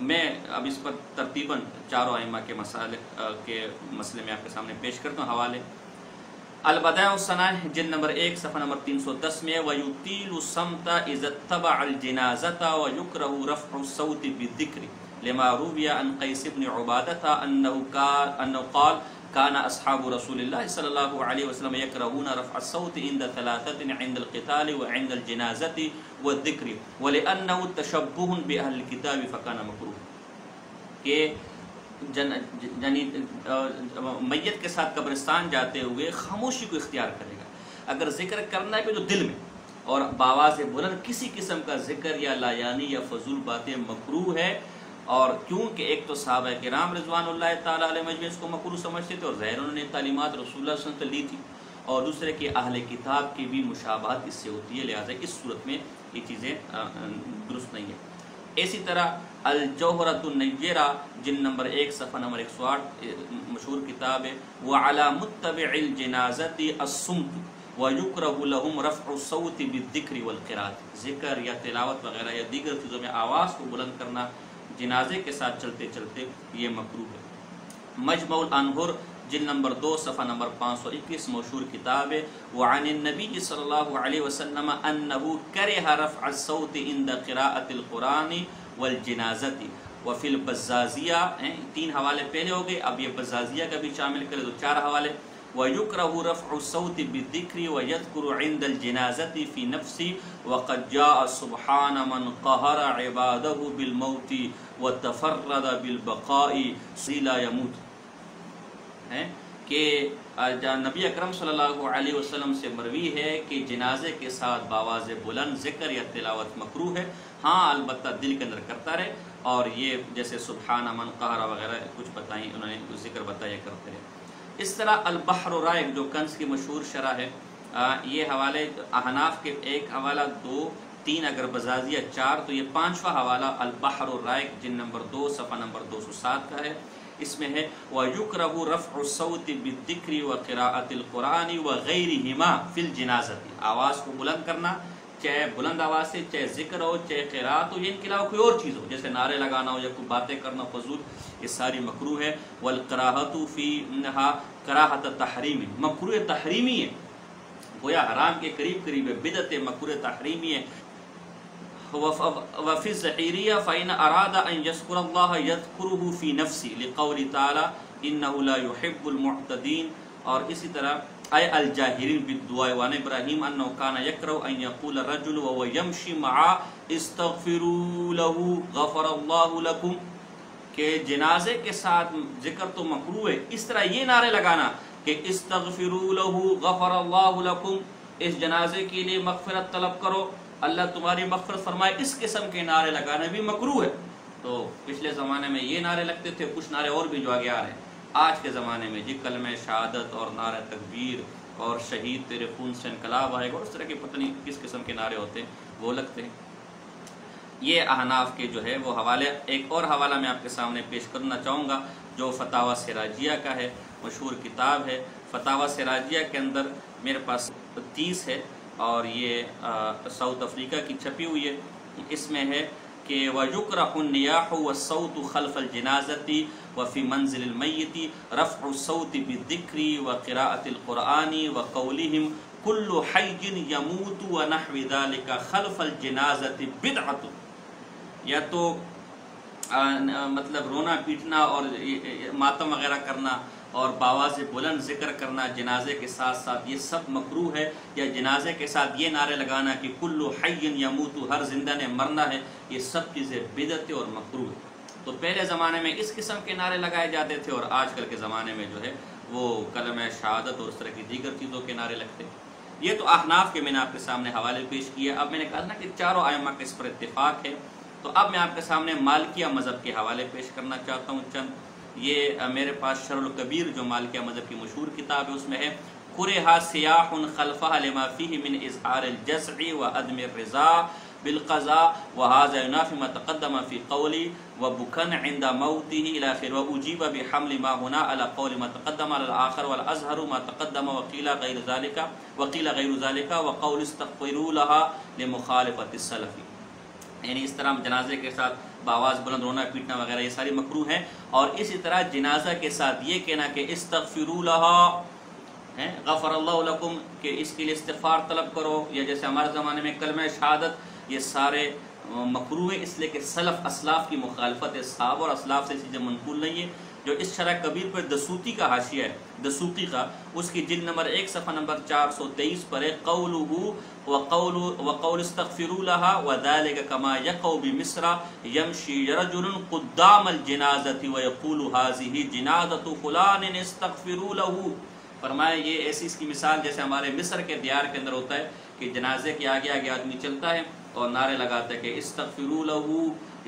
میں اب اس پر ترتیباً چاروں ائمہ کے مسئلے میں آپ کے سامنے پیش کرتا ہوں حوالے۔ البدائع والصنائع جلد نمبر 1 صفحہ نمبر 310 میں وَيُطِيلُ الصَّمْتَ إِذَا اتَّبَعَ الْجِنَازَةَ وَيُكْرَهُ رَفْعُ الصَّوْتِ بِالذِّكْرِ لما روي عن قيس بن عبادة أنه قال كان أصحاب رسول الله صلى الله عليه وسلم يكرهون رفع الصوت عند ثلاثة عند القتال وعند الجنازة والذكر ولأنه تشبه بأهل الكتاب فكان مكروه کہ میت کے ساتھ قبرستان جاتے ہوئے خاموشی کو اختیار کرے گا، اگر ذکر کرنا ہے تو دل میں، اور بآواز بلند کسی قسم کا ذکر یا لایانی یا فضول باتیں مکروہ ہے۔ اور کیونکہ ایک تو صحابہ کرام رضوان اللہ تعالیٰ علیہ مجمعین اس کو مکروہ سمجھتے تھے اور ظاہر انہوں نے تعلیمات رسول اللہ صلی اللہ علیہ وسلم سے لی تھی، اور دوسرے کہ اہل کتاب کی بھی مشابہت اس سے ہوتی ہے، لہٰذا اس صورت میں یہ چیزیں درست نہیں ہیں۔ اسی طرح الجوہرۃ النیرہ جلد نمبر 1 صفحہ نمبر 108 مشہور کتاب ہے وعلی متبع الجنازۃ الصمت وَيُكْرَهُ لَهُمْ رَفْعُ الصَّوْتِ بِالذِّكْرِ وَالْقِرَاءَةِ، ذکر یا تلاوت وغیرہ یا دیگر چیزوں میں آواز کو بلند کرنا جنازے کے ساتھ چلتے چلتے یہ مکروہ ہے۔ مجمع الانہر جلد نمبر 2 صفحہ نمبر 521 مشہور کتاب ہے وعن النبی صلی اللہ علیہ وسلم انہ کرہ رفع الصوت عند قراءۃ القرآن والجنازۃ وفی البزازیہ، 3 حوالے پہلے ہو گئے، اب یہ بزازیہ کا بھی شامل کرے تو 4 حوالے۔ وَيُكْرَهُ رَفْعُ الصَّوْتِ بِالذِّكْرِ وَيَذْكُرُ عِنْدَ الْجِنَازَةِ فِي نَفْسِهِ وَقَدْ جَاءَ سُبْحَانَ مَنْ قَهَرَ عِبَادَهُ بِالْمَوْتِ وَتَفَرَّدَ بِالْبَقَاءِ سِلَا يَمُوتُ، کہ نبی اکرم صلی اللہ علیہ وسلم سے مروی ہے کہ جنازے کے ساتھ بآواز بلند ذکر یا تلاوت مکروہ ہے، ہاں البتہ دل کے اندر کرتا رہے، اور یہ جیسے سبحان من قہر وغیرہ کچھ بتائیں انہوں نے ذکر بتایا کرتے رہے۔ اس طرح البحر الرائق جو کنز کی مشہور شرح ہے، یہ حوالے احناف کے 1 حوالہ 2 3 اگر بزازیہ 4 تو یہ 5واں حوالہ البحر الرائق جلد نمبر 2 صفحہ نمبر 207 کا ہے۔ اس میں ہے وَيُكْرَهُ رَفْعُ الصَّوْتِ بِالذِّكْرِ وَقِرَاءَةِ الْقُرْآنِ وَغَيْرِهِمَا فِي الْجِنَازَةِ، آواز کو بلند کرنا، چاہے بلند آواز سے، چاہے ذکر ہو، چاہے قراءت ہو، یا ان کے علاوہ کوئی اور چیز ہو جیسے نعرے لگانا ہو یا کوئی باتیں کرنا فضول، یہ ساری مکروہ ہے۔ وَالْقَرَاهَةُ فِيهَا کراہت تحریمی، مکروہ تحریمی ہے، گویا حرام کے قریب قریب ہے، بدعت مکروہ تحریمی ہے۔ وفی الزحیریہ فإن أراد أن يذكر الله يذكره في نفسه لقول تعالی إنه لا يحب المعتدين، اور اسی طرح اے الجاہرین بالدعاء وعن ابراہیم انه كان يكره ان يقول الرجل وهو يمشي مع استغفروا له غفر الله لكم، کہ جنازے کے ساتھ ذکر تو مکروہ ہے، اس طرح یہ نعرے لگانا کہ استغفروا له غفر الله لكم، اس جنازے کے لیے مغفرت طلب کرو اللہ تمہاری مغفرت فرمائے، اس قسم کے نعرے لگانا بھی مکروہ ہے۔ تو پچھلے زمانے میں یہ نعرے لگتے تھے، کچھ نعرے اور بھی جو آگے آ رہے ہیں۔ آج کے زمانے میں جی کلمہ شہادت اور نعرہ تکبیر اور شہید تیرے خون سے انقلاب آئے گا، اس طرح کے پتہ نہیں کس قسم کے نعرے ہوتے ہیں وہ لگتے ہیں۔ یہ احناف کے جو ہے وہ حوالے، ایک اور حوالہ میں آپ کے سامنے پیش کرنا چاہوں گا جو فتاوی سراجیہ کا ہے، مشہور کتاب ہے۔ فتاوی سراجیہ کے اندر میرے پاس 30 ہے اور یہ ساؤتھ افریقہ کی چھپی ہوئی ہے۔ اس میں ہے کہ وَيُكْرَهُ النِّيَاحُ وَالصَّوْتُ خَلْفَ الْجِنَازَةِ وَفِي مَنْزِلِ الْمَيِّتِ رَفْعُ الصَّوْتِ بِالذِّكْرِ وَقِرَاءَةِ الْقُرْآنِ وَقَوْلِهِمْ كُلُّ حَيٍّ يَمُوتُ وَنَحْوِ ذَلِكَ خَلْفَ الْجِنَازَةِ بِدْعَةٌ، یا تو مطلب رونا پیٹنا اور ماتم وغیرہ کرنا اور بآواز بلند ذکر کرنا جنازے کے ساتھ ساتھ یہ سب مکروہ ہے، یا جنازے کے ساتھ یہ نعرے لگانا کہ کل حی یموت، ہر زندہ نے مرنا ہے، یہ سب چیزیں بدعت اور مکروہ ہے۔ تو پہلے زمانے میں اس قسم کے نعرے لگائے جاتے تھے، اور آج کل کے زمانے میں جو ہے وہ کلمہ شہادت اور اس طرح کی دیگر چیزوں کے نعرے لگتے ہیں۔ یہ تو احناف کے میں نے آپ کے سامنے حوالے پیش کیا۔ اب میں نے کہا نا کہ چاروں ائمہ کے اس پر اتفاق ہے، تو اب میں آپ کے سامنے مالکیہ مذہب کے حوالے پیش کرنا چاہتا ہوں چند۔ یہ میرے پاس شرح الکبیر جو مالکیہ مذہب کی مشہور کتاب ہے، اس میں ہے کرہ سیاح خلفہ لما فیہ من اظہار الجزع وعدم الرضا بالقضاء وهذا ينافي ما تقدم في قولی وبكن عند موته الى اخر واجيب بحمل ما هنا على قول ما تقدم على الاخر والازهر ما تقدم وقيل غير ذلك وقول استغفروا لها لمخالفة السلف۔ یعنی اس طرح جنازے کے ساتھ بآواز بلند رونا پیٹنا وغیرہ یہ ساری مکروہ ہیں. اور اسی طرح جنازہ کے ساتھ یہ کہنا کہ استغفروا لها غفر اللہ لکم کہ اس کے لیے استغفار طلب کرو، یا جیسے ہمارے زمانے میں کلمہ شہادت، یہ سارے مکروہ ہیں اس لیے کہ سلف اسلاف کی مخالفت ہے، صحابہ اور اسلاف سے چیزیں منقول نہیں ہیں. جو اس شرح کبیر پر دسوقی کا حاشیہ ہے، دسوقی کا، اس کی جلد نمبر 1 صفحہ نمبر 423 پر ہے قولہ وقول استغفروا لها وذلك كما يقع بمصر يمشي رجل قدام الجنازة ويقول هذه جنازة فلان استغفروا له. فرمایا یہ ایسی اس کی مثال جیسے ہمارے مصر کے دیار کے اندر ہوتا ہے کہ جنازے کے آگے آگے آدمی چلتا ہے اور نعرے لگاتا ہے کہ استغفروا له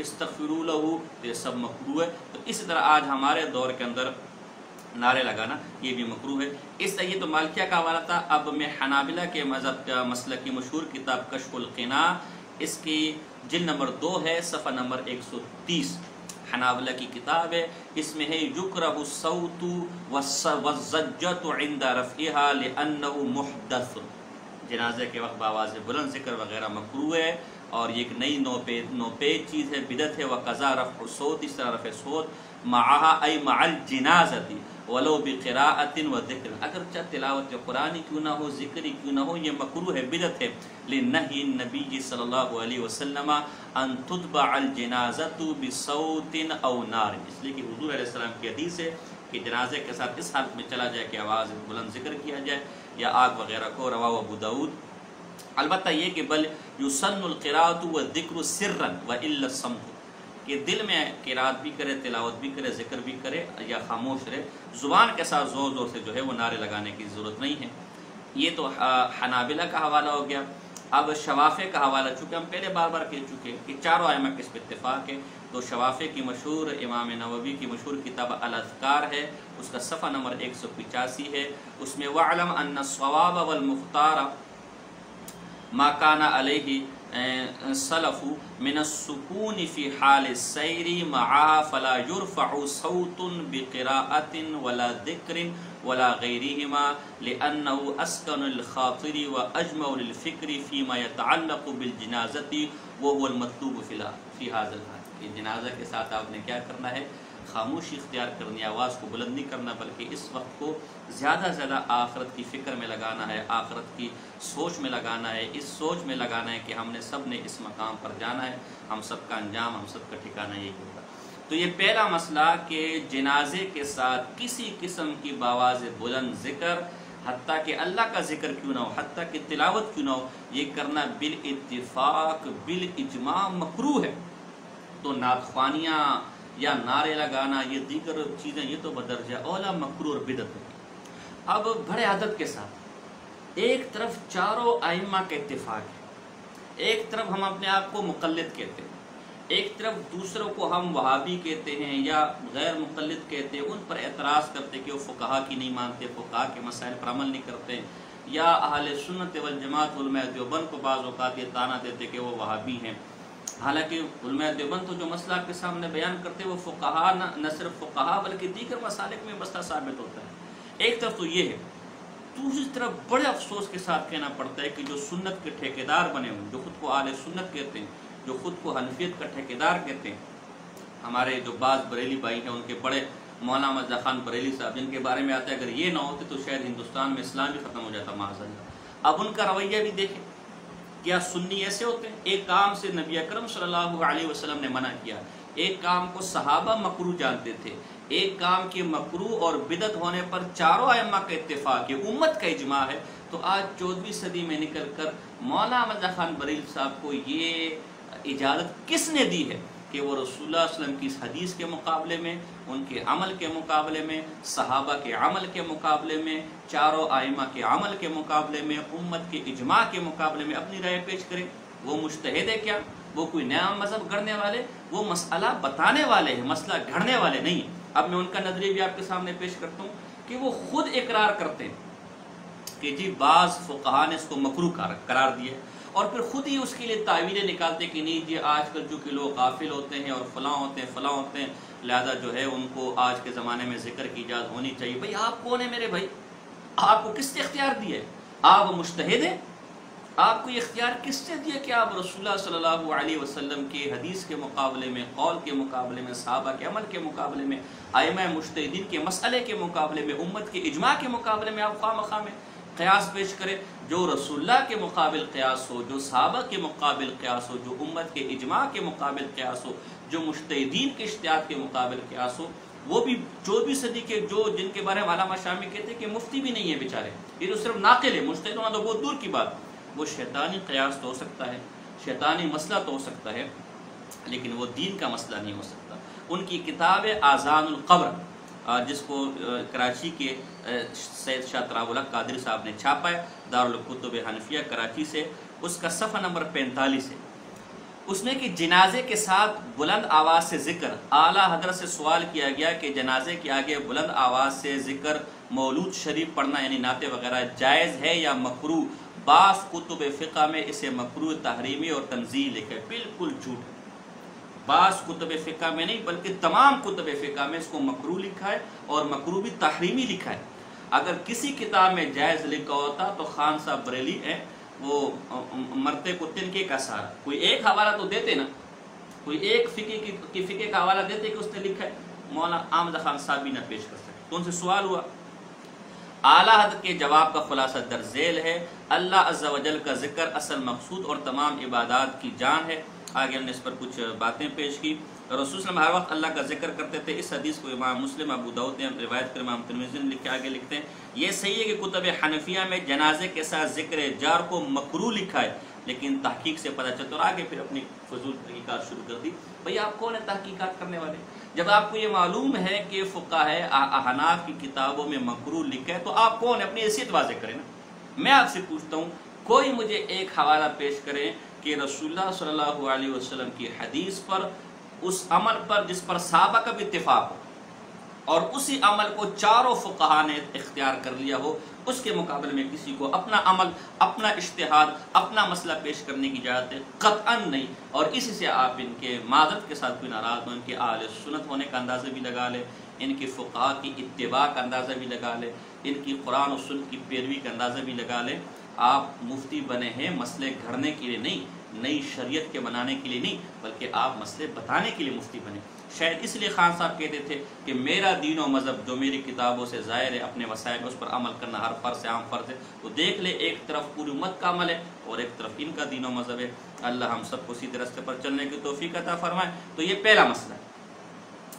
استغفروا له، یہ سب مکروہ ہے. تو اسی طرح آج ہمارے دور کے اندر نعرے لگانا یہ بھی مکروہ ہے. اس طرح یہ تو مالکیہ کا حوالہ تھا. اب میں حنابلہ کے مذہب کا مسلک کی مشہور کتاب کشف القناع، اس کی جلد نمبر 2 ہے صفحہ نمبر 130، حنابلہ کی کتاب ہے. اس میں ہے یکرہ الصوت والزجۃ عند رفعها لانه محدث، جنازے کے وقت بآواز بلند ذکر وغیرہ مکروہ ہے اور یہ ایک نئی نوپید چیز ہے، بدعت ہے. وقضا رفع الصوت، اس طرح رفع صوت، معها ای مع الجنازۃ ولو بقراءۃ وذکر، اگرچہ تلاوت قرآن کیوں نہ ہو، ذکر کیوں نہ ہو، یہ مکروہ ہے، بدعت ہے. لنہی النبی صلی اللہ علیہ وسلم ان تتبع الجنازۃ بصوت او نار، اس لیے کہ حضور علیہ السلام کی حدیث ہے کہ جنازے کے ساتھ اس حالت میں چلا جائے کہ آواز بلند ذکر کیا جائے یا آگ وغیرہ کو. رواہ ابو داؤد. البتہ یہ کہ بل یسن القراءۃ والذکر سرا والا الصمت، کہ دل میں قرات بھی کرے، تلاوت بھی کرے، ذکر بھی کرے یا خاموش رہے، زبان کے ساتھ زور زور سے جو ہے وہ نعرے لگانے کی ضرورت نہیں ہے. یہ تو حنابلہ کا حوالہ ہو گیا. اب شوافع کا حوالہ، چونکہ ہم پہلے بار بار کہہ چکے کہ چاروں ائمہ کے اس پہ اتفاق ہے. تو شوافع کی مشہور امام نووی کی مشہور کتاب الاذکار ہے، اس کا صفحہ نمبر 185 ہے. اس میں وَعْلَمْ أَنَّ الصَّوَابَ وَالْمُخْتَارَ ما كان عليه سلف من السكون في حال السير معها فلا يرفع صوت بقراءة ولا ذكر ولا غيرهما لأنه أسكن الخاطر وأجمع للفكر فيما يتعلق بالجنازة وهو المطلوب في هذا الحال. یہ جنازہ کے ساتھ آپ نے کیا کرنا ہے؟ خاموشی اختیار کرنی، آواز کو بلند نہیں کرنا، بلکہ اس وقت کو زیادہ زیادہ آخرت کی فکر میں لگانا ہے، آخرت کی سوچ میں لگانا ہے، اس سوچ میں لگانا ہے کہ ہم نے سب نے اس مقام پر جانا ہے، ہم سب کا انجام، ہم سب کا ٹھکانہ یہی ہوگا. تو یہ پہلا مسئلہ کہ جنازے کے ساتھ کسی قسم کی بآواز بلند ذکر، حتیٰ کہ اللہ کا ذکر کیوں نہ ہو، حتیٰ کہ تلاوت کیوں نہ ہو، یہ کرنا بالاتفاق بالاجماع مکروہ ہے. تو نعت خوانیاں یا نعرے لگانا، یہ دیگر چیزیں، یہ تو بدرجہ اولا مکروہ اور بدعت ہے. اب بڑے عدد کے ساتھ ایک طرف چاروں ائمہ کا اتفاق ہے، ایک طرف ہم اپنے آپ کو مقلد کہتے ہیں، ایک طرف دوسروں کو ہم وہابی کہتے ہیں یا غیر مقلد کہتے ہیں، ان پر اعتراض کرتے کہ وہ فقہا کی نہیں مانتے، فقہا کے مسائل پر عمل نہیں کرتے، یا اہل سنت والجماعت علماء دیوبند کو بعض اوقات یہ طعنہ دیتے کہ وہ وہابی ہیں. حالانکہ علماء دیوبند تو جو مسئلہ آپ کے سامنے بیان کرتے ہیں وہ فقہا نہ صرف فقہا بلکہ دیگر مسالک میں مسئلہ ثابت ہوتا ہے. ایک طرف تو یہ ہے، دوسری طرف بڑے افسوس کے ساتھ کہنا پڑتا ہے کہ جو سنت کے ٹھیکیدار بنے ہوئے، جو خود کو اہل سنت کہتے ہیں، جو خود کو حنفیت کا ٹھیکیدار کہتے ہیں، ہمارے جو بعض بریلی بھائی ہیں، ان کے بڑے مولانا مرزا خان بریلی صاحب، جن کے بارے میں آتا ہے اگر یہ نہ ہوتے تو شاید ہندوستان میں اسلام بھی ختم ہو جاتا معاذ اللہ. اب ان کا رویہ بھی دیکھیں، کیا سنی ایسے ہوتے ہیں؟ ایک کام سے نبی اکرم صلی اللہ علیہ وسلم نے منع کیا، ایک کام کو صحابہ مکروہ جانتے تھے، ایک کام کے مکروہ اور بدعت ہونے پر چاروں ائمہ کا اتفاق ہے، امت کا اجماع ہے. تو آج 14ویں صدی میں نکل کر مولانا مرزا خان بریلوی صاحب کو یہ اجازت کس نے دی ہے کہ وہ رسول اللہ صلی اللہ علیہ وسلم کی اس حدیث کے مقابلے میں، ان کے عمل کے مقابلے میں، صحابہ کے عمل کے مقابلے میں، چاروں ائمہ کے عمل کے مقابلے میں، امت کے اجماع کے مقابلے میں اپنی رائے پیش کریں؟ وہ مجتہد ہے کیا؟ وہ کوئی نیا مذہب گھڑنے والے؟ وہ مسئلہ بتانے والے ہیں، مسئلہ گھڑنے والے نہیں ہیں. اب میں ان کا نظریہ بھی آپ کے سامنے پیش کرتا ہوں کہ وہ خود اقرار کرتے ہیں کہ جی بعض فقہا نے اس کو مکروہ قرار دیا، اور پھر خود ہی اس کے لیے تعویلیں نکالتے کہ نہیں جی آج کل جو کہ لوگ غافل ہوتے ہیں اور فلاں ہوتے ہیں فلاں ہوتے ہیں، لہذا جو ہے ان کو آج کے زمانے میں ذکر کی اجازت ہونی چاہیے. بھائی آپ کون ہیں میرے بھائی؟ آپ کو کس نے اختیار دیا ہے؟ آپ مجتہد ہیں؟ آپ کو یہ اختیار کس سے دیا کہ آپ رسول اللہ صلی اللہ علیہ وسلم کے حدیث کے مقابلے میں، قول کے مقابلے میں، صحابہ کے عمل کے مقابلے میں، ائمہ مجتہدین کے مسئلے کے مقابلے میں، امت کے اجماع کے مقابلے میں آپ خواہ مخواہ میں قیاس پیش کریں؟ جو رسول اللہ کے مقابل قیاس ہو، جو صحابہ کے مقابل قیاس ہو، جو امت کے اجماع کے مقابل قیاس ہو، جو مجتہدین کے اجتہاد کے مقابل قیاس ہو، وہ بھی 24 صدی کے جن کے بارے میں علامہ شامی کہتے ہیں کہ مفتی بھی نہیں ہے بیچارے، یہ تو صرف ناقل ہے، مجتہد ہونا تو بہت دور کی بات. وہ شیطانی قیاس تو ہو سکتا ہے، شیطانی مسئلہ تو ہو سکتا ہے، لیکن وہ دین کا مسئلہ نہیں ہو سکتا. ان کی کتاب آذان القبر، جس کو کراچی کے سید شاہ تراب الحق قادری صاحب نے چھاپا ہے، دارالکتب حنفیہ کراچی سے، اس کا صفحہ نمبر 45 ہے. اس میں کہ جنازے کے ساتھ بلند آواز سے ذکر، اعلیٰ حضرت سے سوال کیا گیا کہ جنازے کے آگے بلند آواز سے ذکر مولود شریف پڑھنا یعنی نعتیں وغیرہ جائز ہے یا مکروہ؟ بعض کتب فقہ میں اسے مکروہ تحریمی اور تنزیہ لکھے. بالکل جھوٹ ہے. بعض کتب فقہ میں نہیں بلکہ تمام کتب فقہ میں اس کو مکروہ لکھا ہے اور مکروہ بھی تحریمی لکھا ہے. اگر کسی کتاب میں جائز لکھا ہوتا تو خان صاحب بریلی ہیں وہ مرتے کو تنکے کا سہارا، کوئی ایک حوالہ تو دیتے نا، کوئی ایک فقہ کا حوالہ دیتے کہ اس نے لکھا ہے. مولانا احمد خان صاحب بھی نہ پیش کر سکے. تو ان سے سوال ہوا، اعلیٰ حضرت کے جواب کا خلاصہ درج ذیل ہے. اللہ عز و جل کا ذکر اصل مقصود اور تمام عبادات کی جان ہے. آگے ہم نے اس پر کچھ باتیں پیش کی. رسول صلی اللہ علیہ وسلم ہر وقت اللہ کا ذکر کرتے تھے. اس حدیث کو امام مسلم، ابو داؤد نے روایت کر، امام ترمذی نے لکھ کے آگے لکھتے ہیں یہ صحیح ہے کہ کتب حنفیہ میں جنازے کے ساتھ ذکر جار کو مکروہ لکھا ہے، لیکن تحقیق سے پتہ چلتا. اور آگے پھر اپنی فضول تحقیقات شروع کر دی. بھئی آپ کون ہیں تحقیقات کرنے والے؟ جب آپ کو یہ معلوم ہے کہ فقہائے احناف کی کتابوں میں مکروہ لکھا ہے تو آپ کون ہیں؟ اپنی حیثیت واضح کریں نا. میں آپ سے پوچھتا ہوں، کوئی مجھے ایک حوالہ پیش کریں کہ رسول اللہ صلی اللہ علیہ وسلم کی حدیث پر، اس عمل پر جس پر صحابہ کا بھی اتفاق ہو اور اسی عمل کو چاروں فقہا نے اختیار کر لیا ہو، اس کے مقابلے میں کسی کو اپنا عمل، اپنا اجتہاد، اپنا مسئلہ پیش کرنے کی اجازت ہے؟ قطعاً نہیں. اور اسی سے آپ ان کے معذرت کے ساتھ کوئی ناراض ہو، ان کے اہل سنت ہونے کا اندازہ بھی لگا لے، ان کی فقہا کی اتباع کا اندازہ بھی لگا لے، ان کی قرآن و سنت کی پیروی کا اندازہ بھی لگا لے. آپ مفتی بنے ہیں مسئلے گھڑنے کے لیے نہیں، نئی شریعت کے بنانے کے لیے نہیں، بلکہ آپ مسئلے بتانے کے لیے مفتی بنے. شاید اس لیے خان صاحب کہتے تھے کہ میرا دین و مذہب جو میری کتابوں سے ظاہر ہے، اپنے وسائل میں اس پر عمل کرنا ہر فرض سے عام فرض ہے. تو دیکھ لے، ایک طرف پوری امت کا عمل ہے اور ایک طرف ان کا دین و مذہب ہے. اللہ ہم سب کو سیدھے راستے پر چلنے کی توفیق عطا فرمائے. تو یہ پہلا مسئلہ ہے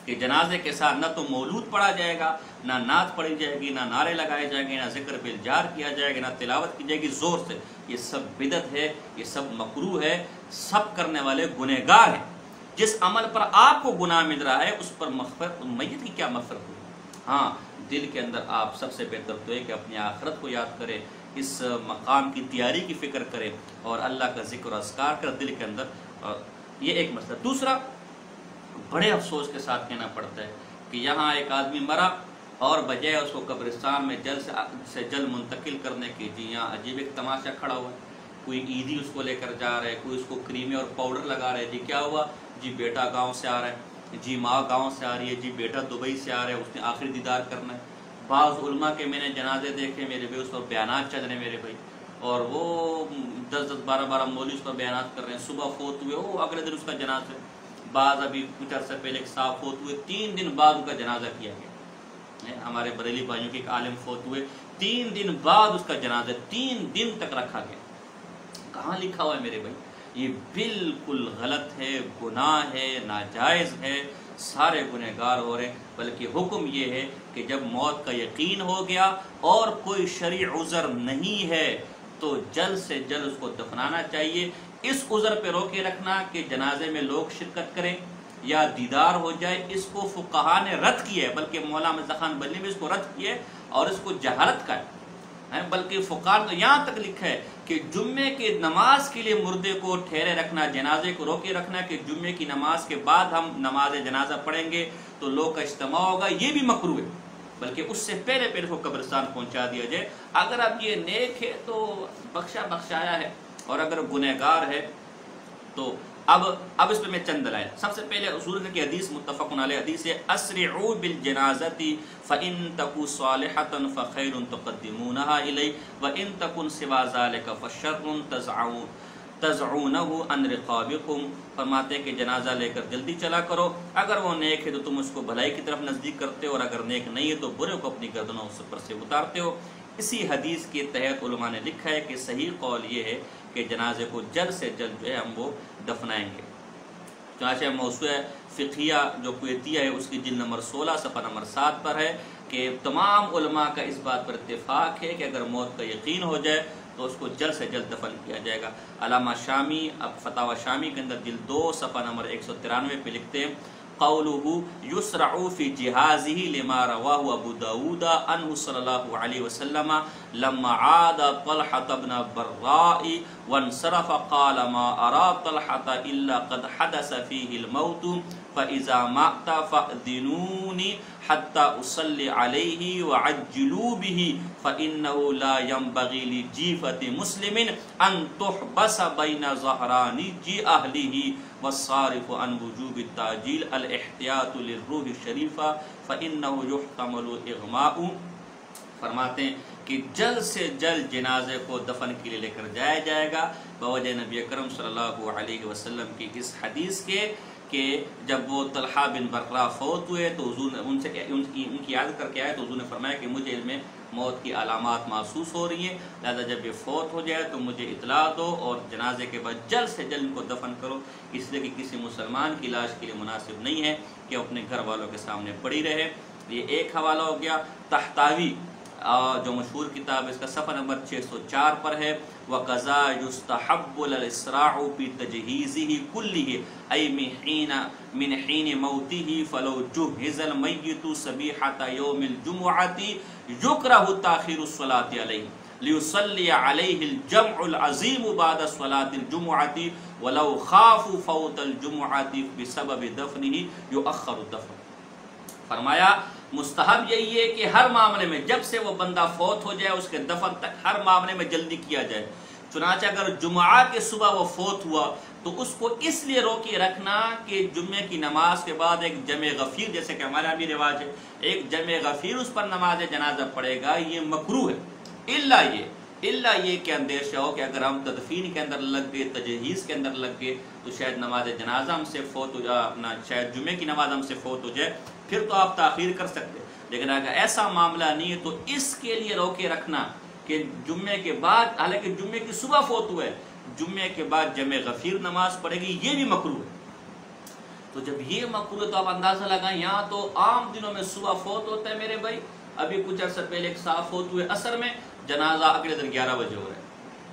کہ جنازے کے ساتھ نہ تو مولود پڑھا جائے گا، نہ نعت پڑھی جائے گی، نہ نعرے لگائے جائیں گے، نہ ذکر بالجار کیا جائے گا، نہ تلاوت کی جائے گی زور سے. یہ سب بدعت ہے، یہ سب مکروہ ہے. سب کرنے والے گنہگار ہیں. جس عمل پر آپ کو گناہ مل رہا ہے اس پر مغفرت، میت کی کیا مغفرت ہوئی؟ ہاں، دل کے اندر آپ سب سے بہتر تو ہے کہ اپنی آخرت کو یاد کرے، اس مقام کی تیاری کی فکر کرے اور اللہ کا ذکر و اذکار کر دل کے اندر. یہ ایک مسئلہ. دوسرا، بڑے افسوس کے ساتھ کہنا پڑتا ہے کہ یہاں ایک آدمی مرا اور بجائے اس کو قبرستان میں جلد سے جلد منتقل کرنے کی، جی یہاں عجیب ایک تماشا کھڑا ہوا ہے. کوئی عیدی اس کو لے کر جا رہا ہے، کوئی اس کو کریمیں اور پاؤڈر لگا رہا ہے. جی کیا ہوا؟ جی بیٹا گاؤں سے آ رہا ہے، جی ماں گاؤں سے آ رہی ہے، جی بیٹا دبئی سے آ رہا ہے، اس نے آخری دیدار کرنا ہے. بعض علماء کے میں نے جنازے دیکھے میرے بھائی، اس پر بیانات چل رہے ہیں میرے بھائی، اور وہ 10-10 12-12 مولوی اس پر بیانات کر رہے ہیں. صبح فوت ہوئے، اگلے دن اس کا جنازہ ہے. بعض ابھی کچھ عرصے پہلے ایک صاحب فوت ہوئے، 3 دن بعد ان کا جنازہ کیا گیا. ہمارے بریلی بھائیوں کے ایک عالم فوت ہوئے، 3 دن بعد اس کا جنازہ 3 دن تک رکھا گیا. کہاں لکھا ہوا ہے میرے بھائی؟ یہ بالکل غلط ہے، گناہ ہے، ناجائز ہے. سارے گنہگار ہو رہے ہیں. بلکہ حکم یہ ہے کہ جب موت کا یقین ہو گیا اور کوئی شرعی عذر نہیں ہے تو جلد سے جلد اس کو دفنانا چاہیے. اس عذر پہ روکے رکھنا کہ جنازے میں لوگ شرکت کریں یا دیدار ہو جائے، اس کو فقہا نے رد کیا ہے. بلکہ مولانا مرزا خان بلی بھی اس کو رد کیا ہے اور اس کو جہالت کا ہے. بلکہ فقہا تو یہاں تک لکھا ہے کہ جمعے کی نماز کے لیے مردے کو ٹھہرے رکھنا، جنازے کو روکے رکھنا کہ جمعے کی نماز کے بعد ہم نماز جنازہ پڑھیں گے تو لوگ کا اجتماع ہوگا، یہ بھی مکروہ ہے. بلکہ اس سے پہلے پہلے کو قبرستان پہنچا دیا جائے. اگر اب یہ نیک ہے تو بخشایا ہے، اور اگر گنہگار ہے تو اب اس پہ میں چند دلائل. سب سے پہلے حضور کی حدیث متفق علیہ حدیث ہے اسرعوا بالجنازۃ فان تکو صالحۃ فخیر تقدمونها الی وان تکن سوا ذلک فشر تزعونہ عن رقابکم. فرماتے ہیں کہ جنازہ لے کر جلدی چلا کرو، اگر وہ نیک ہے تو تم اس کو بھلائی کی طرف نزدیک کرتے ہو، اور اگر نیک نہیں ہے تو برے کو اپنی گردنوں پر سے اتارتے ہو. اسی حدیث کے تحت علماء نے لکھا ہے کہ صحیح قول یہ ہے کہ جنازے کو جلد سے جلد جو ہے ہم وہ دفنائیں گے. چنانچہ موسوعہ فقہیہ جو کویتیہ ہے اس کی جلد نمبر 16 صفحہ نمبر 7 پر ہے کہ تمام علماء کا اس بات پر اتفاق ہے کہ اگر موت کا یقین ہو جائے تو اس کو جلد سے جلد دفن کیا جائے گا. علامہ شامی فتاوی شامی کے اندر جلد 2 صفحہ نمبر 193 پہ لکھتے ہیں قوله يسرع في جهازه لما رواه ابو داود عنه صلی اللہ علیہ وسلم لما عاد طلحة بن براء وانصرف قال ما ارى طلحة الا قد حدث فيه الموت فاذا مات فاذنوني حتى اصلي عليه وعجلوا به فانه لا ينبغي لجيفة مسلم ان تحبس بين ظهراني اهله والصارف عن وجوب التعجيل الاحتیاط للروح الشریفہ فإنه يحتمل اغماء. فرماتے ہیں کہ جلد سے جلد جنازے کو دفن کے لیے لے کر جایا جائے گا بوجہ نبی اکرم صلی اللہ علیہ وسلم کی اس حدیث کے کہ جب وہ طلحہ بن برہ فوت ہوئے تو حضور نے ان کی یاد کر کے آئے تو حضور نے فرمایا کہ مجھے علم موت کی علامات محسوس ہو رہی ہیں، لہذا جب یہ فوت ہو جائے تو مجھے اطلاع دو اور جنازے کے بعد جلد سے جلد ان کو دفن کرو، اس لیے کہ کسی مسلمان کی لاش کے لیے مناسب نہیں ہے کہ اپنے گھر والوں کے سامنے پڑی رہے. یہ ایک حوالہ ہو گیا. تحتاوی جو مشہور کتاب اس کا صفحہ نمبر 604 پر ہے وَقَذَا يُسْتَحَبُّ الْإِسْرَاعُ بِتَجْهِيزِهِ كُلِّهِ أي من حين موته فلو جهز الميت صبيحة يوم الجمعة يكره تأخير الصلاة عليه ليصلي عليه الجمع العظيم بعد صلاة الجمعة ولو خافوا فوت الجمعة بسبب دفنه يؤخر الدفن. فرمایا مستحب یہی ہے کہ ہر معاملے میں جب سے وہ بندہ فوت ہو جائے اس کے دفن تک ہر معاملے میں جلدی کیا جائے. چنانچہ اگر جمعہ کے صبح وہ فوت ہوا تو اس کو اس لیے روکے رکھنا کہ جمعے کی نماز کے بعد ایک جمع غفیر، جیسے کہ ہمارے یہاں بھی رواج ہے، ایک جمع غفیر اس پر نماز جنازہ پڑے گا، یہ مکروہ ہے. الا یہ کہ اندیشہ ہو کہ اگر ہم تدفین کے اندر لگ گئے، تجہیز کے اندر لگ گئے تو شاید نماز جنازہ ہم سے فوت ہو جائے، اپنا شاید جمعے کی نماز ہم سے فوت ہو جائے، پھر تو آپ تاخیر کر سکتے. لیکن اگر ایسا معاملہ نہیں ہے تو اس کے لیے روکے رکھنا کہ جمعے کے بعد، حالانکہ جمعے کی صبح فوت ہوئے، جمعے کے بعد جمع غفیر نماز پڑھے گی، یہ بھی مکروہ ہے. تو جب یہ مکروہ ہے تو آپ اندازہ لگائیں، یہاں تو عام دنوں میں صبح فوت ہوتا ہے میرے بھائی، ابھی کچھ عرصہ پہلے ایک صاحب فوت ہوئے عصر میں، جنازہ اگلے دن 11 بجے ہو رہا ہے.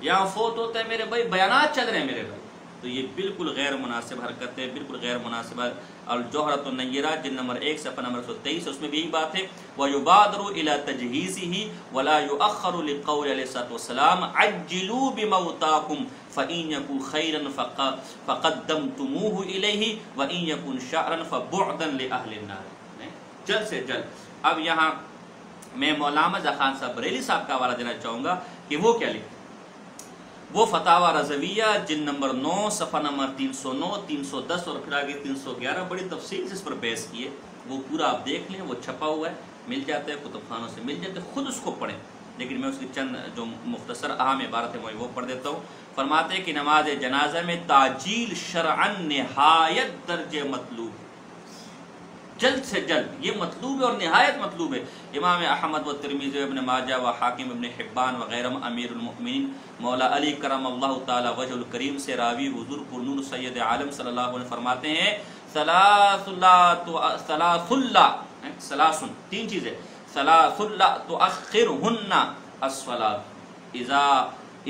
یہاں فوت ہوتا ہے میرے بھائی، بیانات چل رہے ہیں میرے بھائی. تو یہ بالکل غیر مناسب حرکت ہے، بالکل غیر مناسب. الجوہرۃ النیرہ جلد نمبر 1 صفحہ نمبر 123 اس میں بھی یہی بات ہے وَيُبَادِرُ إِلَى تَجْهِيزِهِ وَلَا يُؤَخَّرُ لِقَوْلِ علیہ الصلوۃ والسلام عَجِّلُوا بِمَوْتَاكُمْ فَإِن يَكُنْ خَيْرًا فَقَدَّمْتُمُوهُ إِلَيْهِ وَإِن يَكُنْ شَرًّا فَبُعْدًا لِأَهْلِ النَّارِ. جلد سے جلد. اب یہاں میں مولانا رضا خان صاحب بریلی صاحب کا حوالہ دینا چاہوں گا کہ وہ کیا لکھتے. وہ فتاوی رضویہ جلد نمبر 9 صفحہ نمبر 309 310 اور پھر آگے 311 بڑی تفصیل سے اس پر بحث کی ہے. وہ پورا آپ دیکھ لیں، وہ چھپا ہوا ہے، مل جاتا ہے، کتب خانوں سے مل جاتا ہے، خود اس کو پڑھیں. لیکن میں اس کی چند جو مختصر اہم عبارت ہے میں وہ پڑھ دیتا ہوں. فرماتے ہیں کہ نماز جنازہ میں تعجیل شرعاً نہایت درجے مطلوب، جلد سے جلد یہ مطلوب ہے اور نہایت مطلوب ہے. امام احمد و ترمذی ابن ماجہ و حاکم ابن حبان وغیرہ امیر المؤمنین مولا علی کرم اللہ تعالی وجہ الکریم سے راوی حضور پرنور سید عالم صلی اللہ علیہ وسلم فرماتے ہیں تین چیزیں ثلاث لا تؤخرهن الصلاة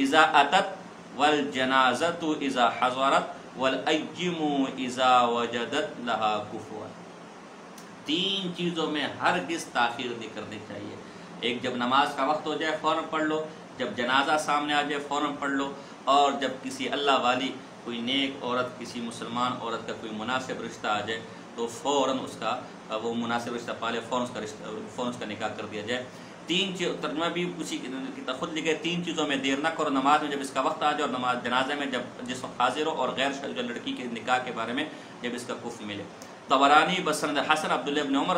اذا اتت والجنازۃ اذا حضرت والایم اذا وجدت لها کفوا. تین چیزوں میں ہرگز تاخیر نہیں کرنی چاہیے. ایک جب نماز کا وقت ہو جائے فوراً پڑھ لو، جب جنازہ سامنے آ جائے فوراً پڑھ لو، اور جب کسی اللہ والی کوئی نیک عورت، کسی مسلمان عورت کا کوئی مناسب رشتہ آ جائے تو فوراً اس کا وہ مناسب رشتہ پالے، فوراً اس کا نکاح کر دیا جائے. ترجمہ بھی اسی کی خود لکھے 3 چیزوں میں دیر نہ کرو، نماز میں جب اس کا وقت آ جائے، اور نماز جنازے میں جس وقت حاضر ہو، اور غیر شرعی لڑکی کے نکاح کے بارے میں جب اس کا کفر ملے۔ طبرانی بسند حسن عبداللہ ابن عمر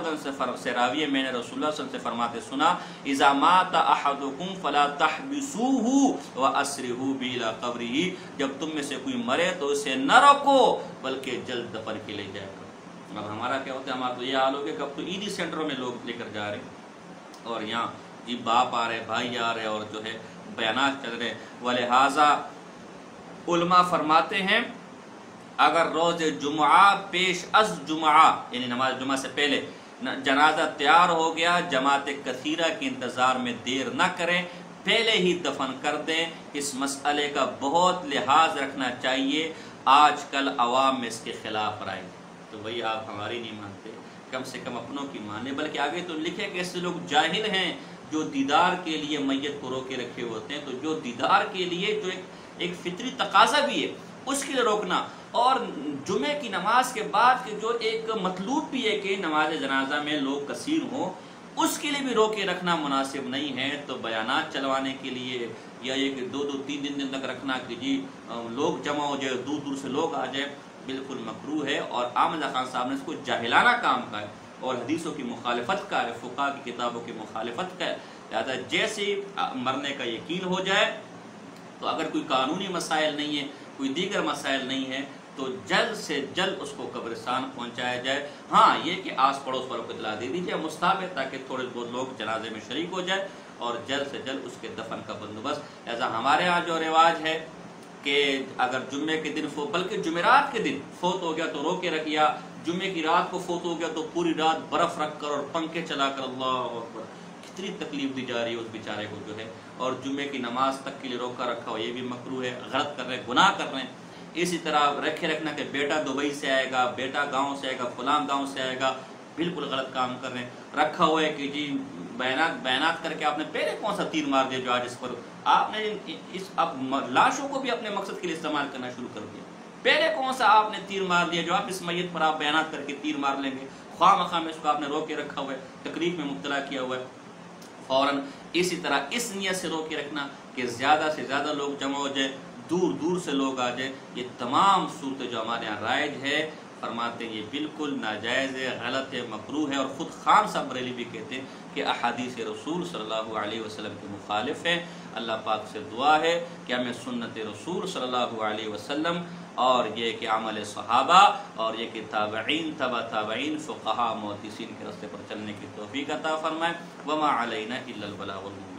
سے راوی ہے، میں نے رسول اللہ صلی اللہ علیہ وسلم سے فرماتے سنا، اذا مات احدکم فلا تحبسوه واسرعوا به الى قبره، جب تم میں سے کوئی مرے تو اسے نہ روکو بلکہ جلد دفن کے لے جائے کرو۔ اب ہمارا کیا ہوتا ہے، ہمارا تو یہ حال ہو گیا کہ اب تو عیدی سینٹروں میں لوگ لے کر جا رہے ہیں، اور یہاں جی باپ آ رہے، بھائی آ رہے، اور جو ہے بیانات چل رہے، ولہذا علماء فرماتے ہیں اگر روز جمعہ پیش از جمعہ، یعنی نماز جمعہ سے پہلے جنازہ تیار ہو گیا، جماعت کثیرہ کے انتظار میں دیر نہ کریں، پہلے ہی دفن کر دیں۔ اس مسئلے کا بہت لحاظ رکھنا چاہیے، آج کل عوام میں اس کے خلاف رائے، تو بھئی آپ ہماری نہیں مانتے، کم سے کم اپنوں کی مانے، بلکہ آگے تو لکھے کہ ایسے لوگ جاہل ہیں جو دیدار کے لیے میت کو روکے رکھے ہوتے ہیں، تو جو دیدار کے لیے جو ایک فطری تقاضا بھی ہے اس کے لیے روکنا، اور جمعے کی نماز کے بعد کے جو ایک مطلوب بھی ہے کہ نماز جنازہ میں لوگ کثیر ہوں، اس کے لیے بھی روکے رکھنا مناسب نہیں ہے۔ تو بیانات چلوانے کے لیے یا یہ کہ 2-2 3 دن تک رکھنا کہ جی لوگ جمع ہو جائے، دور دور سے لوگ آ جائے، بالکل مکروہ ہے، اور احمد خان صاحب نے اس کو جاہلانہ کام کا ہے اور حدیثوں کی مخالفت کا ہے، فقہ کی کتابوں کی مخالفت کا ہے۔ لہٰذا جیسے مرنے کا یقین ہو جائے تو اگر کوئی قانونی مسائل نہیں ہے، کوئی دیگر مسائل نہیں ہے، تو جلد سے جلد اس کو قبرستان پہنچایا جائے۔ ہاں یہ کہ آس پڑوس والوں کو اطلاع دے دی جائے، مستحب ہے، تاکہ تھوڑے بہت لوگ جنازے میں شریک ہو جائے، اور جلد سے جلد اس کے دفن کا بندوبست۔ لہذا ہمارے ہاں جو رواج ہے کہ اگر جمعے کے دن بلکہ جمعرات کے دن فوت ہو گیا تو رو کے رکھیا، جمعے کی رات کو فوت ہو گیا تو پوری رات برف رکھ کر اور پنکھے چلا کر، اللہ اکبر، کتنی تکلیف دی جا رہی ہے اس بیچارے کو جو ہے، اور جمعے کی نماز تک کے لیے روکا رکھا ہو، یہ بھی مکروہ ہے، غلط کر رہے ہیں، گناہ کر رہے ہیں۔ اسی طرح رکھے رکھنا کہ بیٹا دبئی سے آئے گا، بیٹا گاؤں سے آئے گا، فلاں گاؤں سے آئے گا، بالکل غلط کام کر رہے ہیں۔ رکھا ہوا ہے کہ جی بیانات کر کے آپ نے پہلے کون سا تیر مار دیا جو آج اس پر آپ نے اب لاشوں کو بھی اپنے مقصد کے لیے استعمال کرنا شروع کر دیا، پہلے کون سا آپ نے تیر مار دیا جو آپ اس میت پر آپ بیانات کر کے تیر مار لیں گے، خواہ مخواہ میں اس کو آپ نے رو کے رکھا ہوا ہے، تکلیف میں مبتلا کیا ہوا ہے فوراً۔ اسی طرح اس نیت سے رو کے رکھنا کہ زیادہ سے زیادہ لوگ جمع ہو جائے، دور دور سے لوگ آ جائے، یہ تمام صورتیں جو ہمارے یہاں رائج ہے، فرماتے ہیں یہ بالکل ناجائز ہے، غلط ہے، مکروہ ہے، اور خود خان صاحب بریلوی بھی کہتے ہیں کہ احادیث رسول صلی اللہ علیہ وسلم کے مخالف ہے۔ اللہ پاک سے دعا ہے کہ ہمیں سنت رسول صلی اللہ علیہ وسلم اور یہ کہ عمل صحابہ اور یہ کہ تابعین تبع تابعین فقہاء محدثین کے راستے پر چلنے کی توفیق عطا فرمائے۔ وما علینا الا البلاغ المبین۔